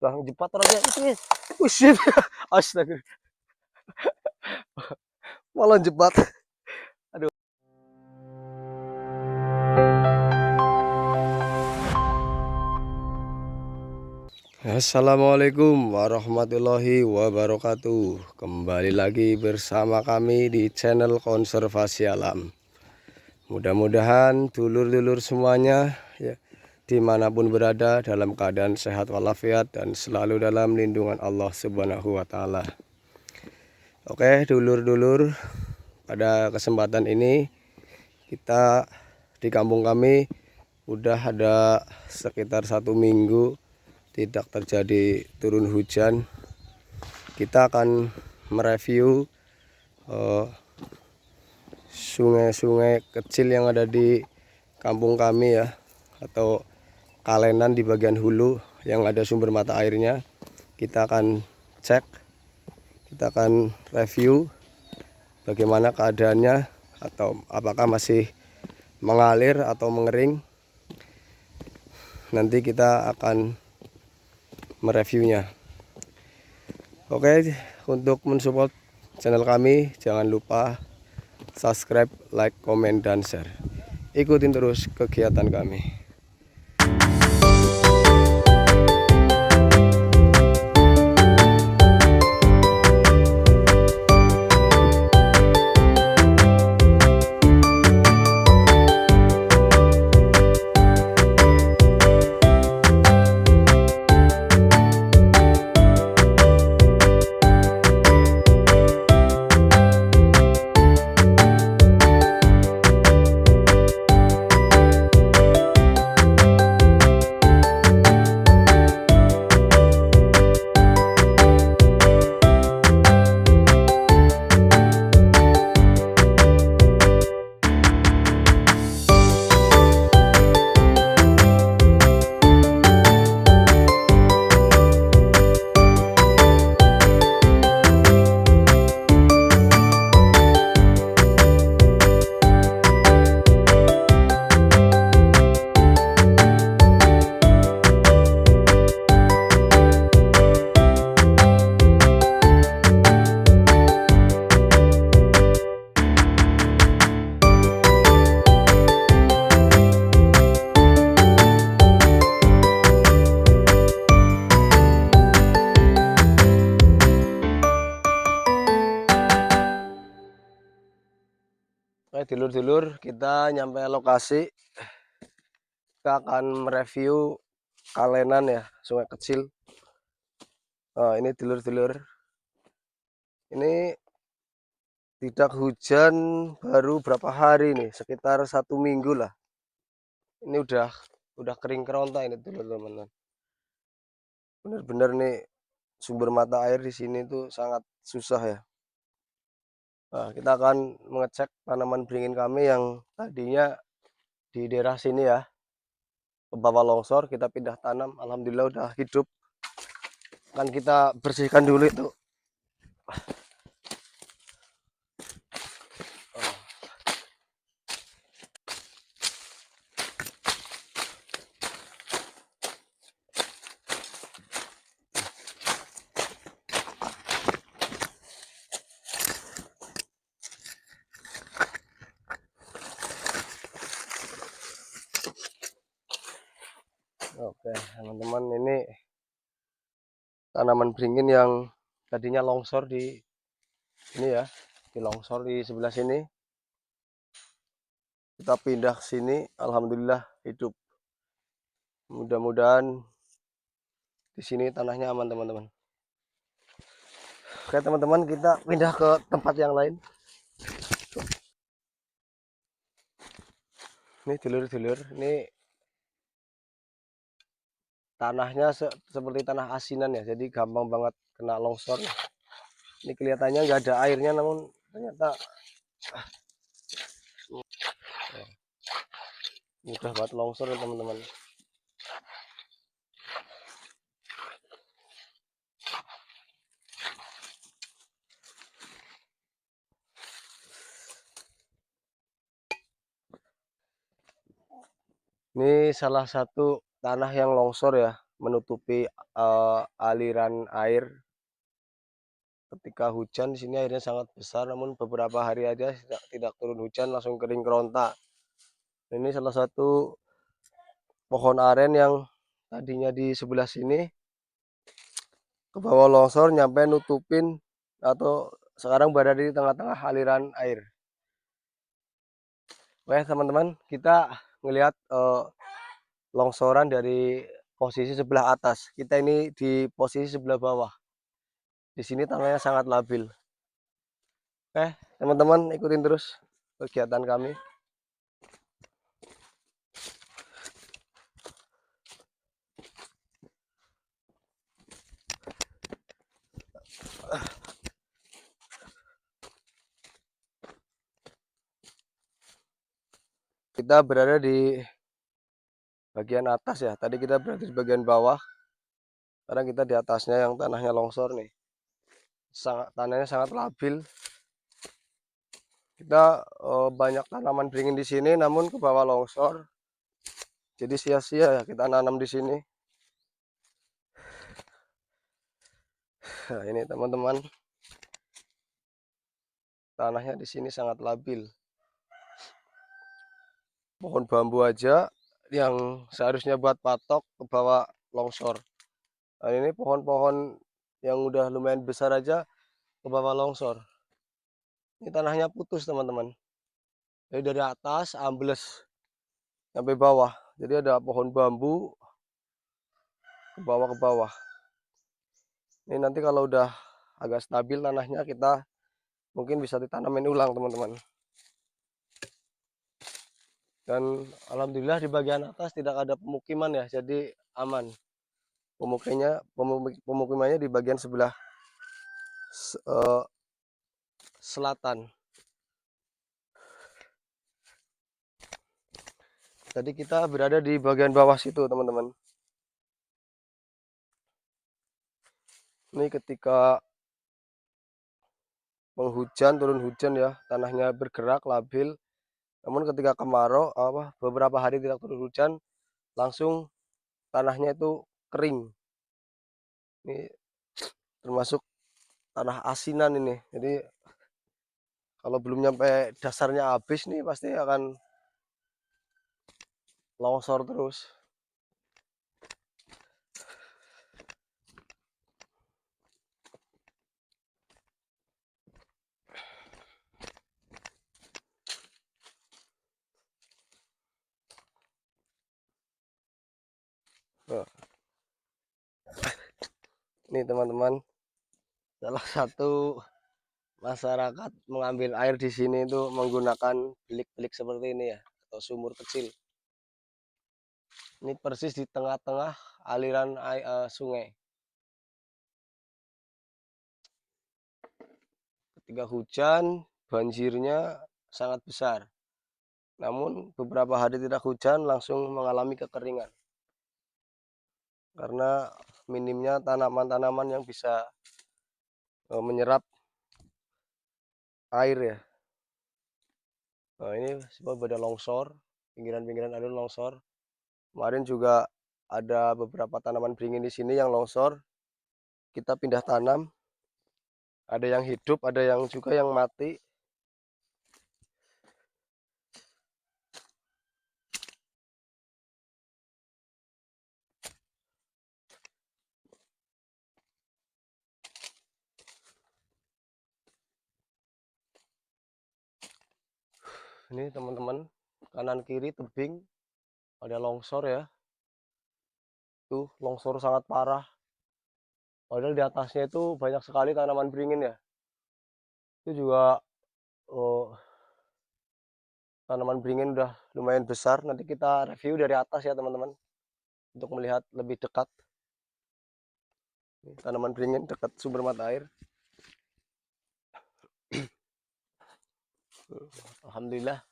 Bang jepat aja itu ya. Ushit. Astaga. Malah jepat. Aduh. Assalamualaikum warahmatullahi wabarakatuh. Kembali lagi bersama kami di channel konservasi alam. Mudah-mudahan dulur-dulur semuanya ya, dimanapun berada dalam keadaan sehat walafiat dan selalu dalam lindungan Allah Subhanahu wa Ta'ala. Oke dulur-dulur, pada kesempatan ini kita di kampung kami udah ada sekitar 1 minggu tidak terjadi turun hujan. Kita akan mereview sungai-sungai kecil yang ada di kampung kami ya, atau kalenan di bagian hulu yang ada sumber mata airnya. Kita akan cek, kita akan review bagaimana keadaannya, atau apakah masih mengalir atau mengering. Nanti kita akan mereviewnya. Oke, untuk mensupport channel kami jangan lupa subscribe, like, komen, dan share. Ikutin terus kegiatan kami. Oke dulur-dulur, kita nyampe lokasi. Kita akan mereview kalenan ya, sungai kecil. Nah, ini dulur-dulur, ini tidak hujan baru berapa hari nih, sekitar 1 minggu lah. Ini udah kering kerontang ini teman-teman. Bener-bener nih sumber mata air di sini tuh sangat susah ya. Nah, kita akan mengecek tanaman beringin kami yang tadinya di daerah sini ya, ke bawah longsor. Kita pindah tanam, alhamdulillah udah hidup. Akan kita bersihkan dulu itu. Oke teman-teman, ini tanaman beringin yang tadinya longsor di ini ya, di longsor di sebelah sini. Kita pindah ke sini, alhamdulillah hidup. Mudah-mudahan di sini tanahnya aman teman-teman. Oke teman-teman, kita pindah ke tempat yang lain. Ini dulur-dulur, ini tanahnya seperti tanah asinan ya, jadi gampang banget kena longsor. Ini kelihatannya nggak ada airnya, namun ternyata mudah banget longsor ya teman-teman. Ini salah satu tanah yang longsor ya, menutupi aliran air ketika hujan. Di sini airnya sangat besar, namun beberapa hari aja tidak turun hujan langsung kering keronta. Ini salah satu pohon aren yang tadinya di sebelah sini ke bawah longsor nyampe nutupin atau sekarang berada di tengah-tengah aliran air. Oke teman-teman, kita ngelihat longsoran dari posisi sebelah atas. Kita ini di posisi sebelah bawah. Di sini tanahnya sangat labil. Oke teman-teman, ikutin terus kegiatan kami. Kita berada di bagian atas ya. Tadi kita berada di bagian bawah. Sekarang kita di atasnya yang tanahnya longsor nih. Tanahnya sangat labil. Kita banyak tanaman beringin di sini, namun ke bawah longsor. Jadi sia-sia ya kita nanam di sini. Nah, ini teman-teman, tanahnya di sini sangat labil. Pohon bambu aja yang seharusnya buat patok ke bawah longsor. Nah, ini pohon-pohon yang udah lumayan besar aja ke bawah longsor. Ini tanahnya putus teman-teman. Jadi dari atas ambles sampai bawah. Jadi ada pohon bambu ke bawah. Ini nanti kalau udah agak stabil tanahnya, kita mungkin bisa ditanamin ulang teman-teman. Dan alhamdulillah di bagian atas tidak ada pemukiman ya, jadi aman. Pemukimannya di bagian sebelah selatan. Tadi kita berada di bagian bawah situ teman-teman. Ini ketika penghujan, turun hujan ya, tanahnya bergerak labil. Namun ketika kemarau, beberapa hari tidak turun hujan, langsung tanahnya itu kering. Ini termasuk tanah asinan ini. Jadi kalau belum nyampe dasarnya habis nih pasti akan longsor terus. Nah, ini teman-teman, salah satu masyarakat mengambil air di sini itu menggunakan bilik-bilik seperti ini ya, atau sumur kecil. Ini persis di tengah-tengah aliran sungai. Ketika hujan, banjirnya sangat besar. Namun beberapa hari tidak hujan langsung mengalami kekeringan. Karena minimnya tanaman-tanaman yang bisa menyerap air ya. Nah, ini sebab ada longsor, pinggiran-pinggiran ada longsor. Kemarin juga ada beberapa tanaman beringin di sini yang longsor. Kita pindah tanam. Ada yang hidup, ada yang juga yang mati. Ini teman-teman, kanan kiri tebing ada longsor ya. Tuh longsor sangat parah. Padahal di atasnya itu banyak sekali tanaman beringin ya. Itu juga oh, tanaman beringin udah lumayan besar. Nanti kita review dari atas ya teman-teman, untuk melihat lebih dekat. Tanaman beringin dekat sumber mata air. Alhamdulillah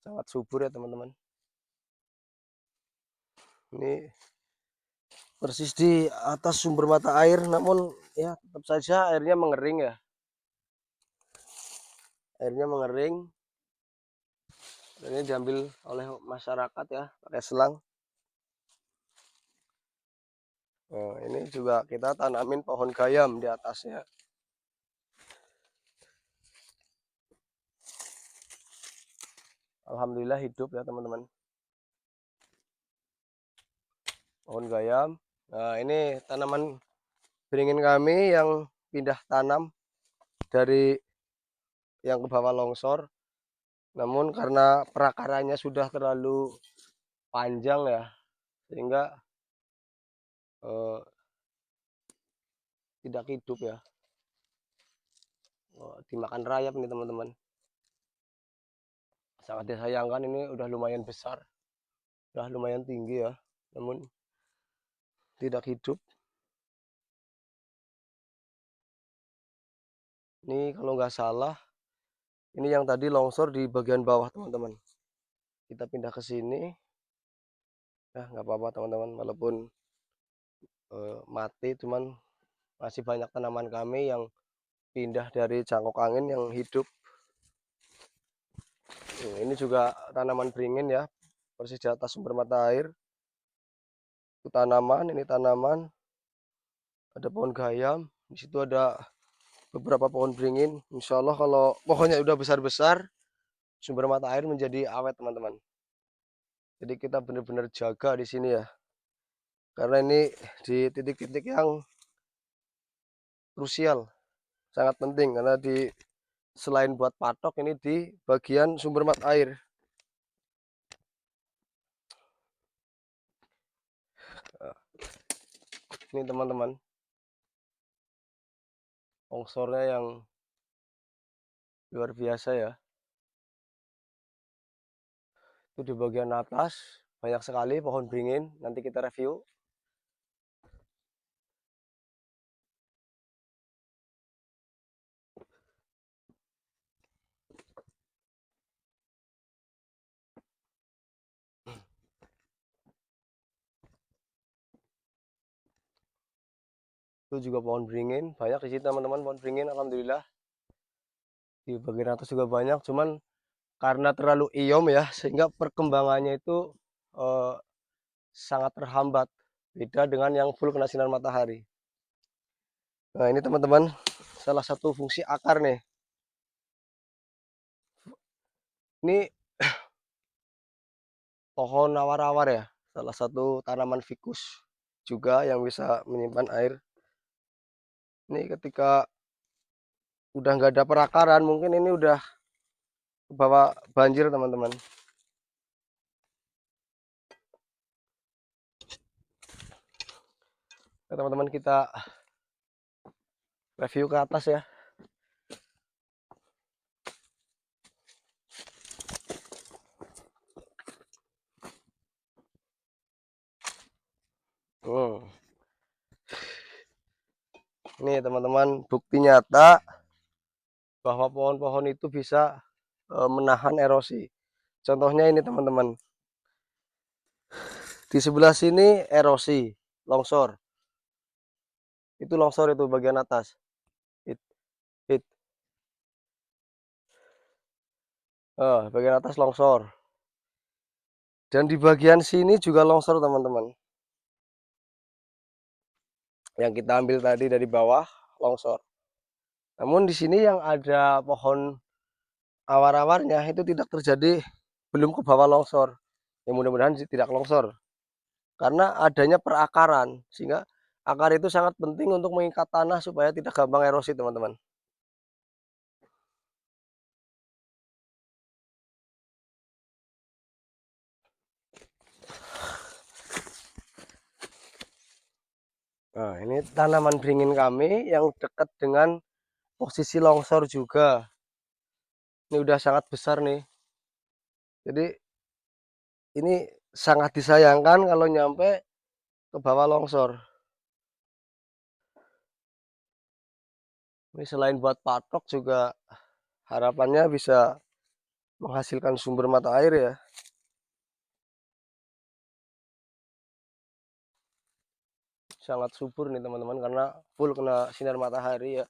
sangat subur ya teman-teman. Ini persis di atas sumber mata air, namun ya tetap saja airnya mengering ya. Airnya mengering. Ini diambil oleh masyarakat ya, pakai selang. Nah, ini juga kita tanamin pohon gayam di atasnya. Alhamdulillah hidup ya teman-teman. Pohon gayam. Nah, ini tanaman beringin kami yang pindah tanam dari yang ke bawah longsor. Namun karena perakarannya sudah terlalu panjang ya, sehingga eh, tidak hidup ya. Dimakan rayap nih teman-teman. Sangat disayangkan, ini udah lumayan besar, udah lumayan tinggi ya, namun tidak hidup. Ini kalau nggak salah, ini yang tadi longsor di bagian bawah teman-teman. Kita pindah ke sini. Nah, nggak apa-apa teman-teman, walaupun mati, cuman masih banyak tanaman kami yang pindah dari cangkok angin yang hidup. Ini juga tanaman beringin ya, persis di atas sumber mata air. Itu tanaman, ini tanaman. Ada pohon gayam, di situ ada beberapa pohon beringin. Insya Allah kalau pohonnya udah besar-besar, sumber mata air menjadi awet teman-teman. Jadi kita benar-benar jaga di sini ya, karena ini di titik-titik yang krusial, sangat penting, karena di selain buat patok, ini di bagian sumber mata air. Ini teman-teman, longsornya yang luar biasa ya. Itu di bagian atas banyak sekali pohon beringin, nanti kita review. Itu juga pohon beringin, banyak di sini teman-teman pohon beringin. Alhamdulillah di bagian atas juga banyak, cuman karena terlalu iom ya, sehingga perkembangannya itu eh, sangat terhambat, beda dengan yang full kena sinar matahari. Nah, ini teman-teman, salah satu fungsi akar nih. Ini pohon awar-awar ya, salah satu tanaman fikus juga yang bisa menyimpan air. Ini ketika udah nggak ada perakaran, mungkin ini udah bawa banjir teman-teman. Nah, teman-teman, kita review ke atas ya. Ini teman-teman, bukti nyata bahwa pohon-pohon itu bisa menahan erosi. Contohnya ini teman-teman, di sebelah sini erosi, longsor. Itu longsor, itu bagian atas. It, it. Bagian atas longsor. Dan di bagian sini juga longsor teman-teman. Yang kita ambil tadi dari bawah, longsor. Namun di sini yang ada pohon awar-awarnya itu tidak terjadi, belum ke bawah longsor. Ya mudah-mudahan tidak longsor. Karena adanya perakaran, sehingga akar itu sangat penting untuk mengikat tanah supaya tidak gampang erosi teman-teman. Nah, ini tanaman beringin kami yang dekat dengan posisi longsor juga. Ini udah sangat besar nih. Jadi ini sangat disayangkan kalau nyampe ke bawah longsor. Ini selain buat patok juga harapannya bisa menghasilkan sumber mata air ya. Sangat subur nih teman-teman, karena full kena sinar matahari ya.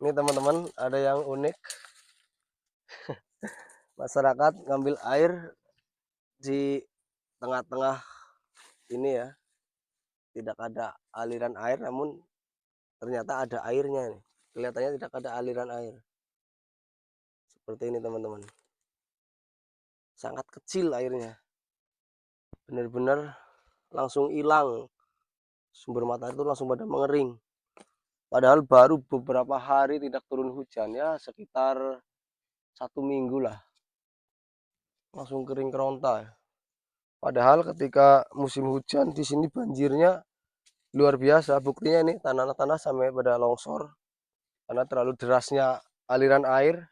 Ini teman-teman, ada yang unik. Masyarakat ngambil air di tengah-tengah ini ya, tidak ada aliran air, namun ternyata ada airnya nih. Kelihatannya tidak ada aliran air. Seperti ini teman-teman. Sangat kecil airnya. Benar-benar langsung hilang. Sumber mata air itu langsung pada mengering. Padahal baru beberapa hari tidak turun hujan ya, sekitar 1 minggu lah. Langsung kering keronta. Padahal ketika musim hujan di sini banjirnya luar biasa. Buktinya ini tanah-tanah sampai pada longsor karena terlalu derasnya aliran air.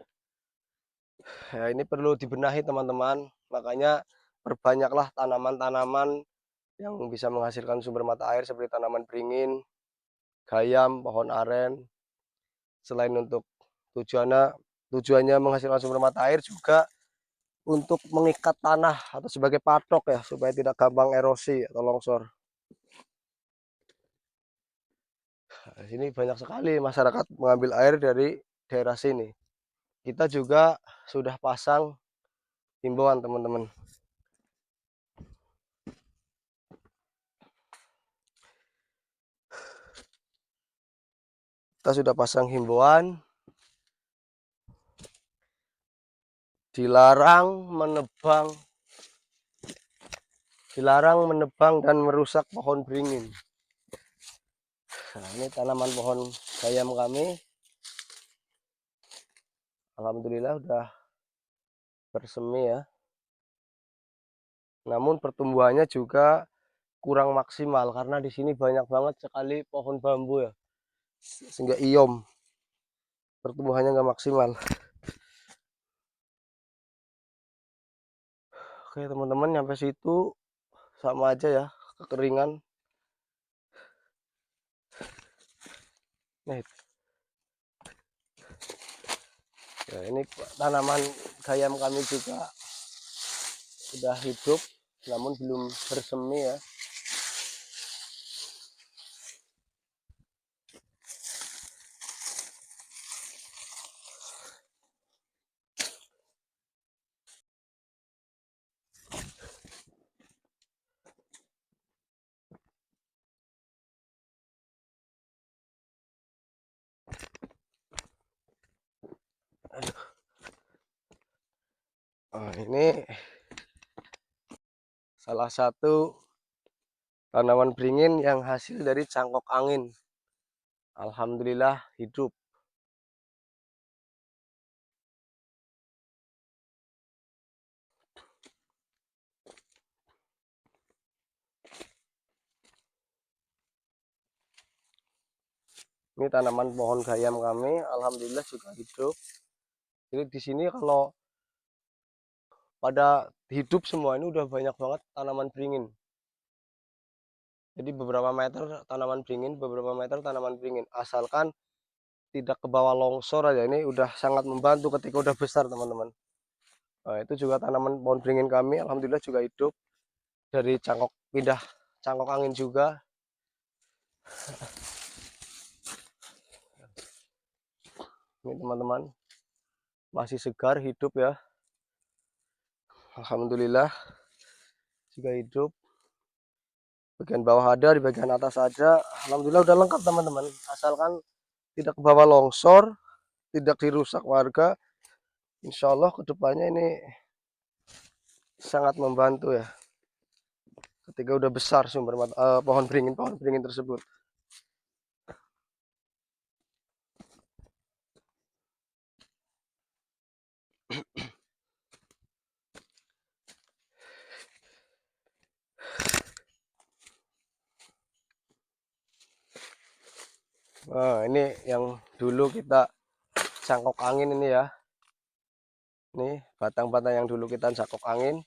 Ya, ini perlu dibenahi teman-teman. Makanya perbanyaklah tanaman-tanaman yang bisa menghasilkan sumber mata air seperti tanaman beringin, gayam, pohon aren. Selain untuk tujuannya menghasilkan sumber mata air, juga untuk mengikat tanah atau sebagai patok ya, supaya tidak gampang erosi atau longsor. Nah, sini banyak sekali masyarakat mengambil air dari daerah sini. Kita juga sudah pasang himbauan teman-teman. Kita sudah pasang himbauan, dilarang menebang dan merusak pohon beringin. Nah, ini tanaman pohon gayam kami. Alhamdulillah udah bersemi ya. Namun pertumbuhannya juga kurang maksimal karena di sini banyak banget sekali pohon bambu ya. Sehingga iom pertumbuhannya nggak maksimal. Oke teman-teman, nyampe situ sama aja ya, kekeringan. Nah, ya, ini tanaman gayam kami juga sudah hidup, namun belum bersemi ya. Nah, ini salah satu tanaman beringin yang hasil dari cangkok angin. Alhamdulillah hidup. Ini tanaman pohon gayam kami, alhamdulillah juga hidup. Jadi di sini kalau pada hidup semua ini udah banyak banget tanaman beringin. Jadi beberapa meter tanaman beringin, beberapa meter tanaman beringin. Asalkan tidak ke bawah longsor aja, ini udah sangat membantu ketika udah besar teman-teman. Nah, itu juga tanaman pohon beringin kami, alhamdulillah juga hidup dari pindah cangkok angin juga. Ini teman-teman masih segar, hidup ya, alhamdulillah juga hidup. Bagian bawah ada, di bagian atas ada, alhamdulillah udah lengkap teman-teman. Asalkan tidak ke bawah longsor, tidak dirusak warga, insya Allah kedepannya ini sangat membantu ya ketika udah besar sumber pohon beringin tersebut. Nah, ini yang dulu kita cangkok angin ini ya. Ini batang-batang yang dulu kita cangkok angin.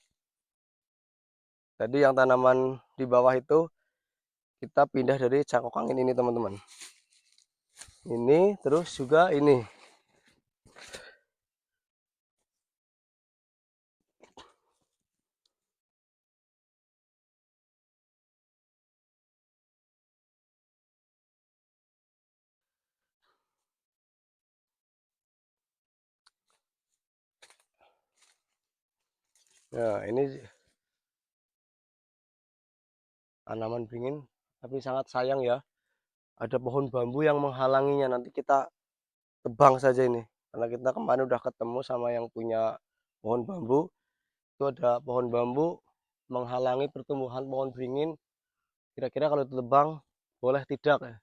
Jadi yang tanaman di bawah itu kita pindah dari cangkok angin ini teman-teman. Ini terus juga ini. Nah, ini tanaman beringin, tapi sangat sayang ya, ada pohon bambu yang menghalanginya. Nanti kita tebang saja ini, karena kita kemarin udah ketemu sama yang punya pohon bambu. Itu ada pohon bambu menghalangi pertumbuhan pohon beringin. Kira-kira kalau ditebang boleh tidak ya?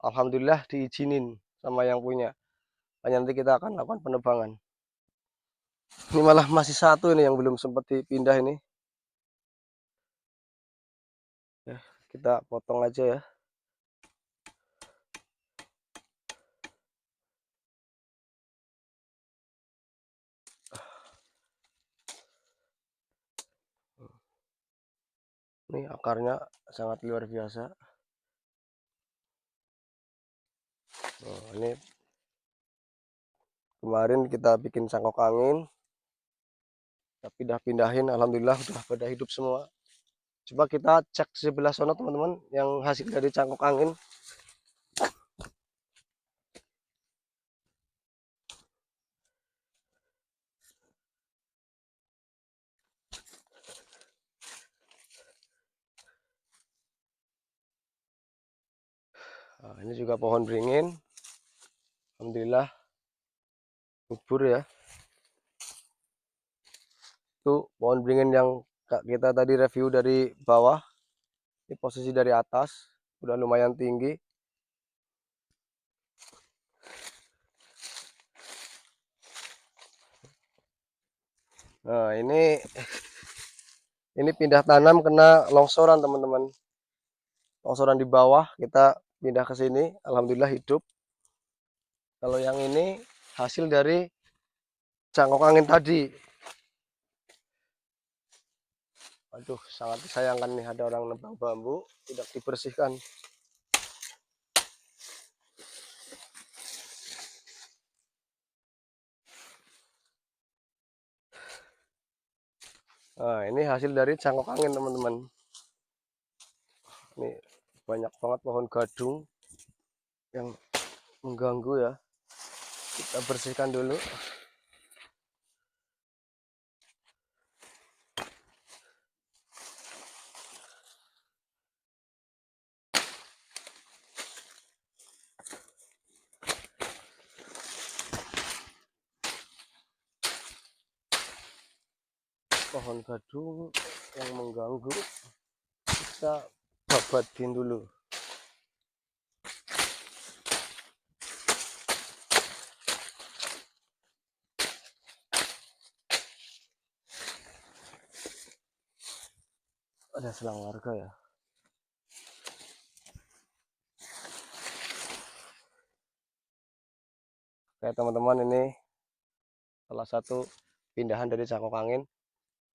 Alhamdulillah diizinin sama yang punya. Makanya nanti kita akan lakukan penebangan. Ini malah masih satu ini yang belum sempat dipindah ini. Ya, kita potong aja ya. Ini akarnya sangat luar biasa. Nah, ini kemarin kita bikin cangkok angin, kita pindah-pindahin, alhamdulillah udah pada hidup semua. Coba kita cek sebelah sana teman-teman, yang hasil dari cangkok angin. Nah, ini juga pohon beringin, alhamdulillah subur ya. Itu pohon beringin yang kita tadi review dari bawah. Ini posisi dari atas, udah lumayan tinggi. Nah, ini pindah tanam kena longsoran teman-teman. Longsoran di bawah, kita pindah ke sini, alhamdulillah hidup. Kalau yang ini hasil dari cangkok angin tadi. Aduh, sangat disayangkan nih, ada orang nebang bambu tidak dibersihkan. Nah, ini hasil dari cangkok angin teman-teman. Ini banyak banget pohon gadung yang mengganggu ya. Kita bersihkan dulu. Pohon gadung yang mengganggu, kita babatin dulu. Ada selang warga ya. Oke teman-teman, ini salah satu pindahan dari cangkok angin,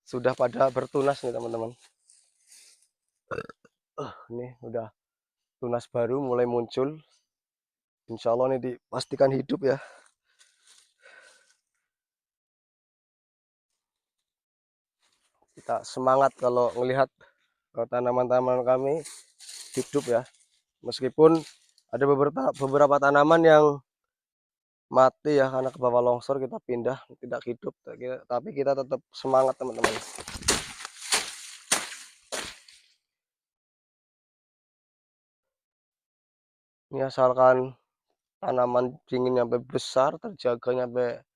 sudah pada bertunas nih teman-teman. Ini udah tunas baru mulai muncul. Insya Allah ini dipastikan hidup ya. Kita semangat kalau melihat tanaman-tanaman kami hidup ya. Meskipun ada beberapa tanaman yang mati ya karena ke bawah longsor, kita pindah tidak hidup, tapi kita tetap semangat teman-teman. Ini asalkan tanaman dingin sampai besar, terjaga sampai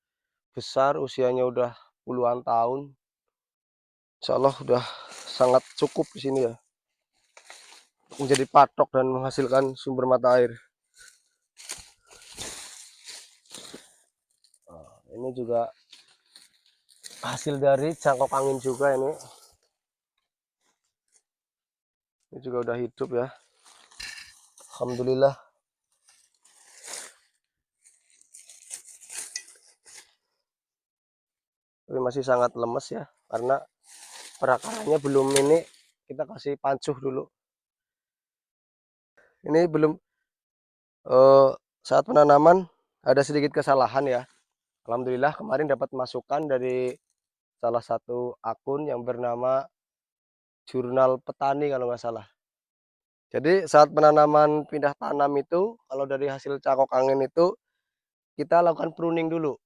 besar, usianya udah puluhan tahun, insya Allah udah sangat cukup di sini ya, menjadi patok dan menghasilkan sumber mata air. Nah, ini juga hasil dari cangkok angin juga ini. Ini juga udah hidup ya, alhamdulillah. Tapi masih sangat lemes ya, karena perakarannya belum ini, kita kasih pancuh dulu. Ini belum saat penanaman ada sedikit kesalahan ya. Alhamdulillah kemarin dapat masukan dari salah satu akun yang bernama Jurnal Petani kalau nggak salah. Jadi saat penanaman pindah tanam itu, kalau dari hasil cangkok angin itu kita lakukan pruning dulu.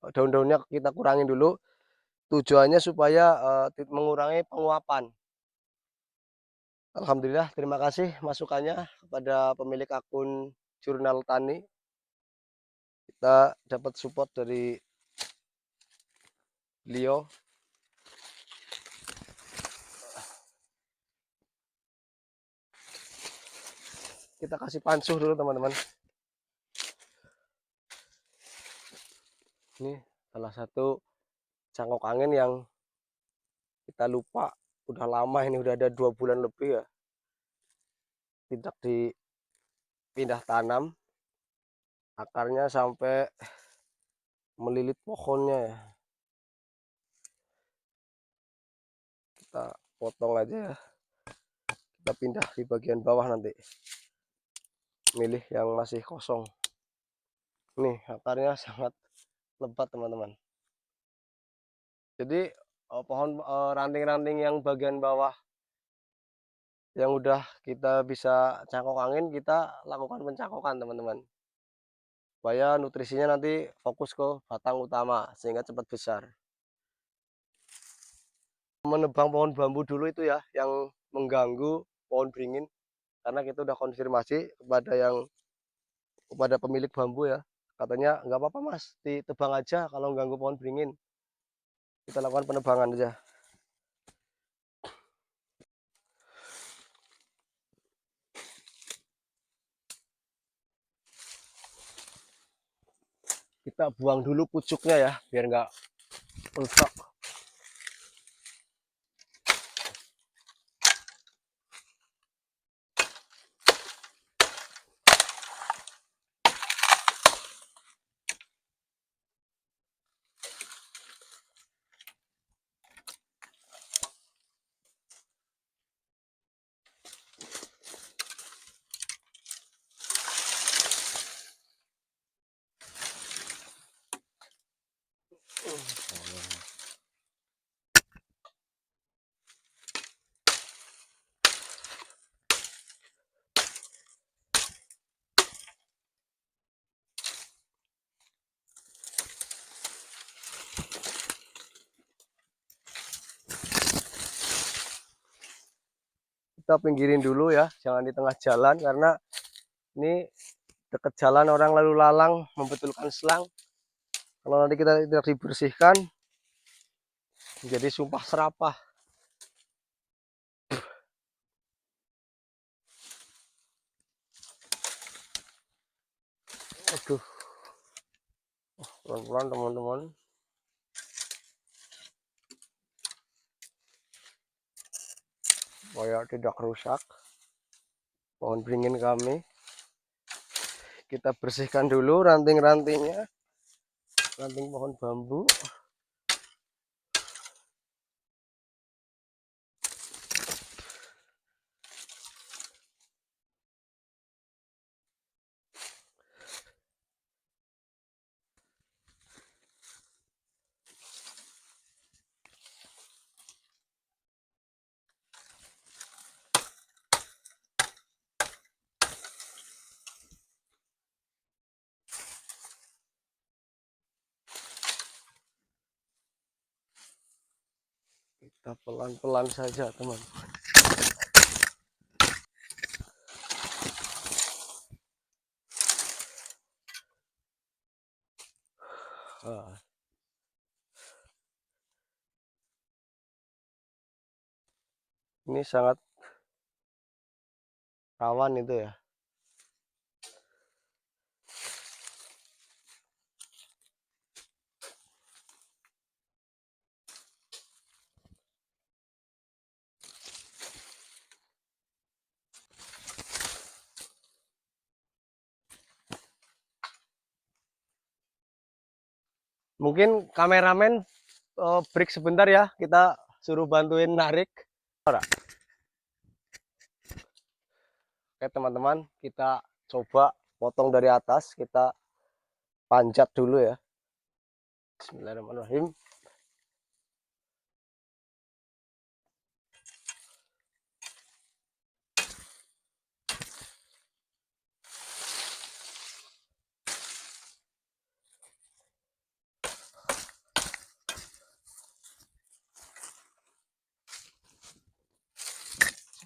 Daun-daunnya kita kurangin dulu. Tujuannya supaya mengurangi penguapan. Alhamdulillah, terima kasih masukannya kepada pemilik akun Jurnal Tani. Kita dapat support dari beliau. Kita kasih pansuh dulu teman-teman. Ini salah satu cangkok angin yang kita lupa, udah lama ini, udah ada 2 bulan lebih ya tidak dipindah tanam, akarnya sampai melilit pohonnya ya. Kita potong aja ya, kita pindah di bagian bawah nanti, milih yang masih kosong. Nih akarnya sangat lebat teman-teman. Jadi pohon ranting-ranting yang bagian bawah yang udah kita bisa cangkok angin, kita lakukan pencangkokan teman-teman, supaya nutrisinya nanti fokus ke batang utama sehingga cepat besar. Menebang pohon bambu dulu itu ya yang mengganggu pohon beringin, karena kita udah konfirmasi kepada pemilik bambu ya, katanya nggak apa-apa mas, ditebang aja kalau ganggu pohon beringin. Kita lakukan penebangan aja. Kita buang dulu pucuknya ya biar nggak rusak. Kita pinggirin dulu ya, jangan di tengah jalan, karena ini dekat jalan orang lalu lalang membetulkan selang. Kalau nanti kita tidak dibersihkan, jadi sumpah serapah. Aduh, pelan-pelan teman-teman. Supaya tidak rusak pohon beringin kami. Kita bersihkan dulu ranting-rantingnya, ranting pohon bambu. Kita pelan-pelan saja teman. Ini sangat rawan itu ya. Mungkin kameramen break sebentar ya, kita suruh bantuin narik. Oke teman-teman, kita coba potong dari atas, kita panjat dulu ya. Bismillahirrahmanirrahim.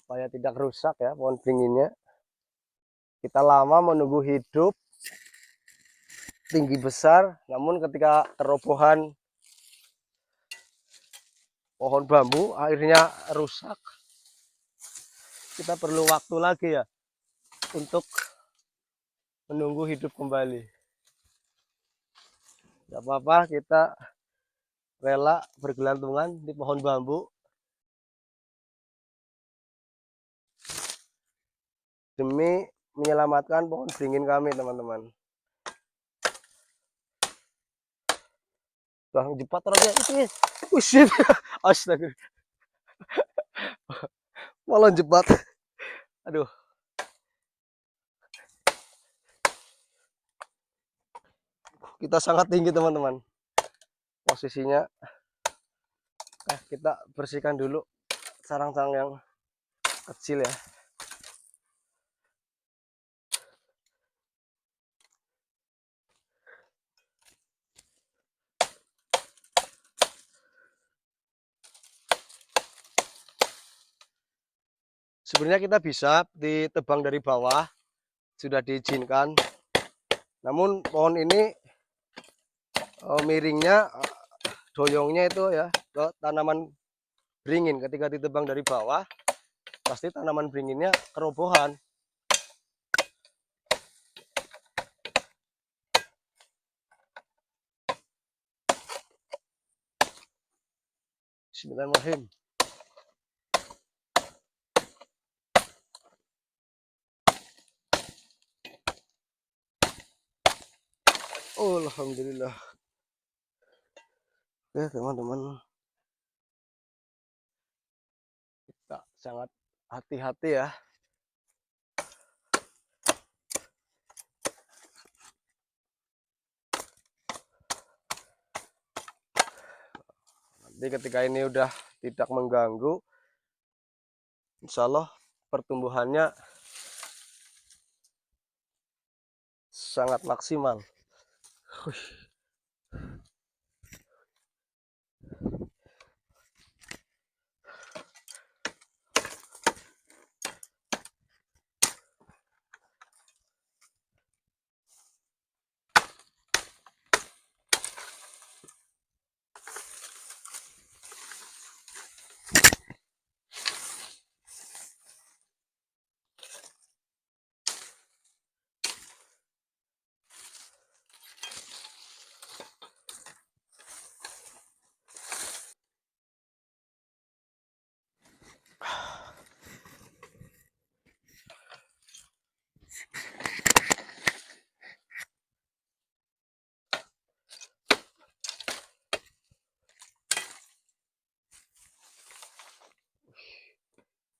supaya tidak rusak ya pohon beringinnya. Kita lama menunggu hidup tinggi besar, namun ketika kerobohan pohon bambu akhirnya rusak, kita perlu waktu lagi ya untuk menunggu hidup kembali. Gak apa-apa, kita rela bergelantungan di pohon bambu demi menyelamatkan pohon beringin kami, teman-teman. Bang jepat aja itu. Shit. Astaga. Malah jepat. Aduh. Kita sangat tinggi, teman-teman. Posisinya kita bersihkan dulu sarang-sarang yang kecil ya. Sebenarnya kita bisa ditebang dari bawah, sudah diizinkan. Namun pohon ini miringnya, doyongnya itu ya ke tanaman beringin. Ketika ditebang dari bawah, pasti tanaman beringinnya kerobohan. Bismillahirrahmanirrahim. Oh, alhamdulillah. Oke, teman-teman. Kita sangat hati-hati ya. Nanti ketika ini udah tidak mengganggu, insya Allah pertumbuhannya sangat maksimal.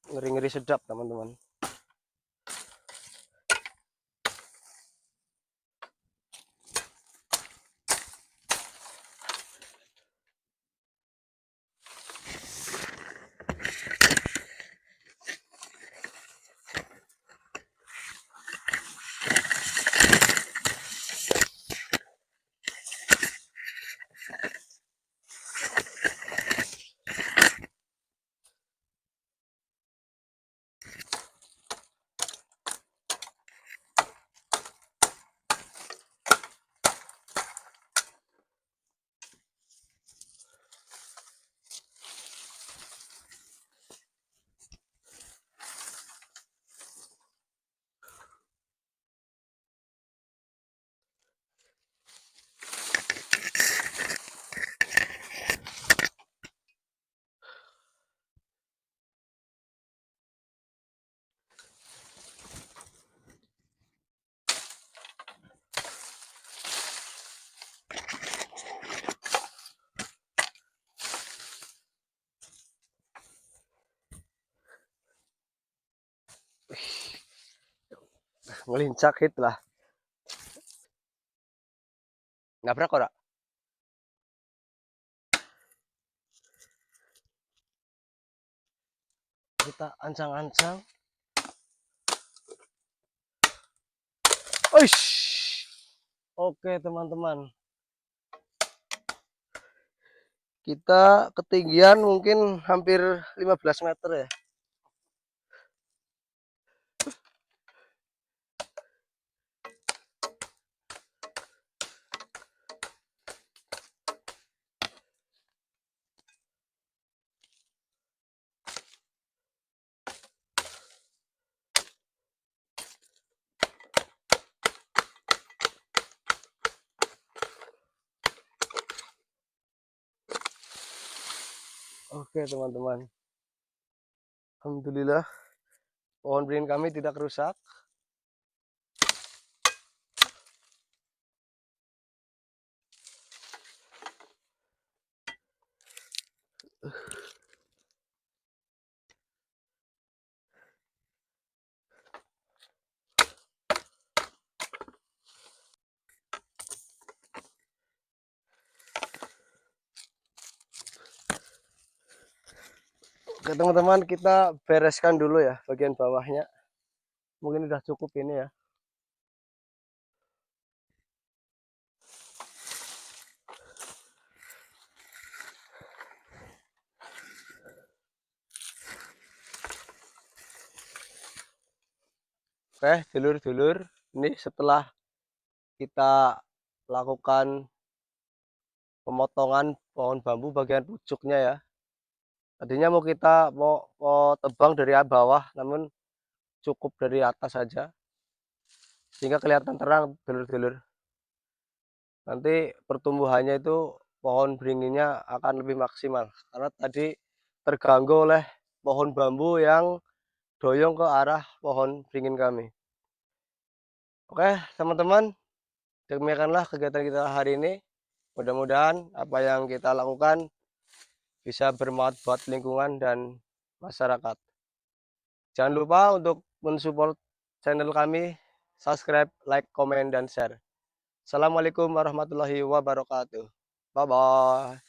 Ngeri-ngeri sedap, teman-teman. Ngelincak hit lah. Nabrak ora? Kita ancang-ancang. Oish. Oke, teman-teman. Kita ketinggian mungkin hampir 15 meter ya. Oke teman-teman, alhamdulillah pohon beringin kami tidak rusak. Oke teman-teman, kita bereskan dulu ya bagian bawahnya. Mungkin udah cukup ini ya. Oke dulur-dulur, ini setelah kita lakukan pemotongan pohon bambu bagian pucuknya ya. Tadinya mau tebang dari bawah, namun cukup dari atas saja sehingga kelihatan terang dulur-dulur. Nanti pertumbuhannya itu pohon beringinnya akan lebih maksimal karena tadi terganggu oleh pohon bambu yang doyong ke arah pohon beringin kami. Oke teman-teman, demikianlah kegiatan kita hari ini. Mudah-mudahan apa yang kita lakukan bisa bermanfaat buat lingkungan dan masyarakat. Jangan lupa untuk mensupport channel kami, subscribe, like, komen, dan share. Assalamualaikum warahmatullahi wabarakatuh. Bye-bye.